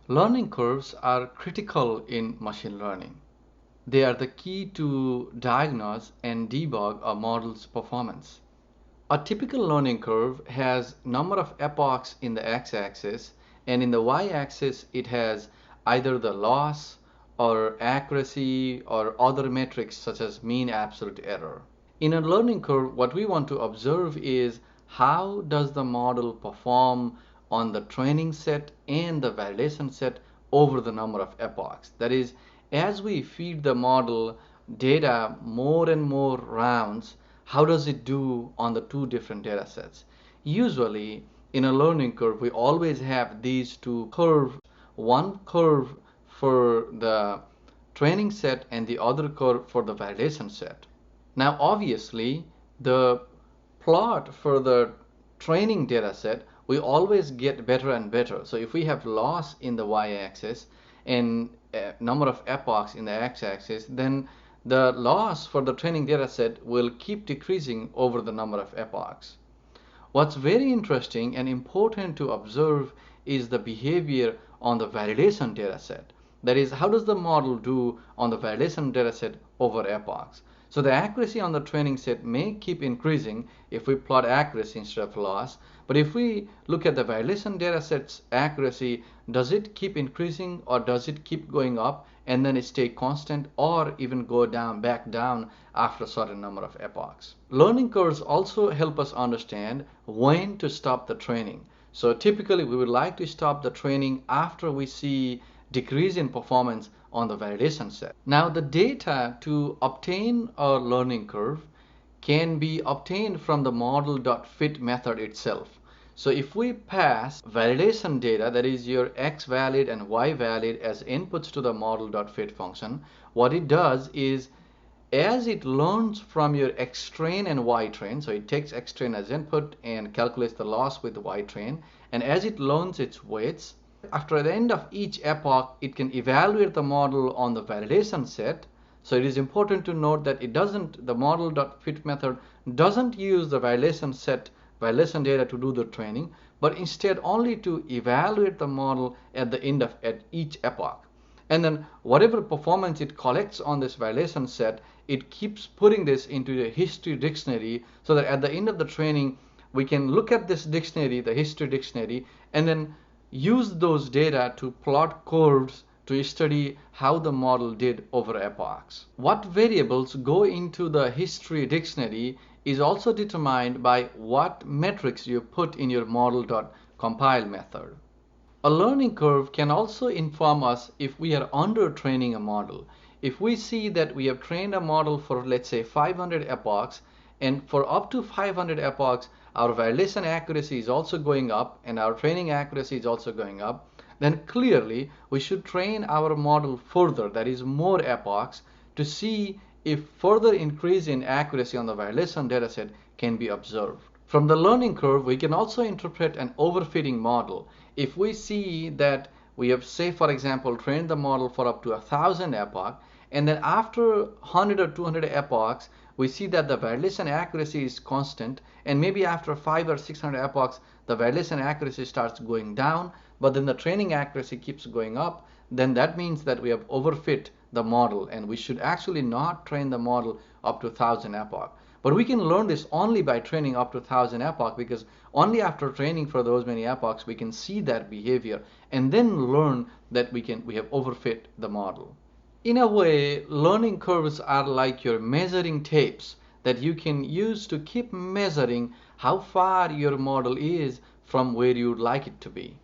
Learning curves are critical in machine learning. They are the key to diagnose and debug a model's performance. A typical learning curve has number of epochs in the x-axis, and in the y-axis it has either the loss or accuracy or other metrics such as mean absolute error. In a learning curve, what we want to observe is how does the model perform on the training set and the validation set over the number of epochs. That is, as we feed the model data more and more rounds, how does it do on the two different data sets? Usually, in a learning curve, we always have these two curves, one curve for the training set and the other curve for the validation set. Now, obviously, the plot for the training data set, we always get better and better. So if we have loss in the y-axis and number of epochs in the x-axis, then the loss for the training data set will keep decreasing over the number of epochs. What's very interesting and important to observe is the behavior on the validation data set. That is, how does the model do on the validation data set over epochs? So the accuracy on the training set may keep increasing if we plot accuracy instead of loss. But if we look at the validation data set's accuracy, does it keep increasing or does it keep going up and then it stay constant or even go down, back down after a certain number of epochs? Learning curves also help us understand when to stop the training. So typically we would like to stop the training after we see decrease in performance on the validation set. Now the data to obtain a learning curve can be obtained from the model.fit method itself. So if we pass validation data, that is your x valid and y valid as inputs to the model.fit function, what it does is as it learns from your x train and y train, so it takes x train as input and calculates the loss with the y train, and as it learns its weights, after the end of each epoch, it can evaluate the model on the validation set. So it is important to note that the model.fit method doesn't use the validation set, validation data to do the training, but instead only to evaluate the model at the end of at each epoch. And then whatever performance it collects on this validation set, it keeps putting this into the history dictionary so that at the end of the training, we can look at this dictionary, the history dictionary, and then use those data to plot curves to study how the model did over epochs. What variables go into the history dictionary is also determined by what metrics you put in your model.compile method. A learning curve can also inform us if we are under training a model. If we see that we have trained a model for, let's say, 500 epochs, and for up to 500 epochs, our validation accuracy is also going up and our training accuracy is also going up, then clearly we should train our model further, that is more epochs, to see if further increase in accuracy on the validation dataset can be observed. From the learning curve, we can also interpret an overfitting model. If we see that we have, say for example, trained the model for up to 1,000 epochs, and then after 100 or 200 epochs, we see that the validation accuracy is constant, and maybe after 500 or 600 epochs, the validation accuracy starts going down, but then the training accuracy keeps going up, then that means that we have overfit the model, and we should actually not train the model up to 1,000 epochs. But we can learn this only by training up to 1,000 epochs, because only after training for those many epochs we can see that behavior and then learn that we have overfit the model. In a way, learning curves are like your measuring tapes that you can use to keep measuring how far your model is from where you'd like it to be.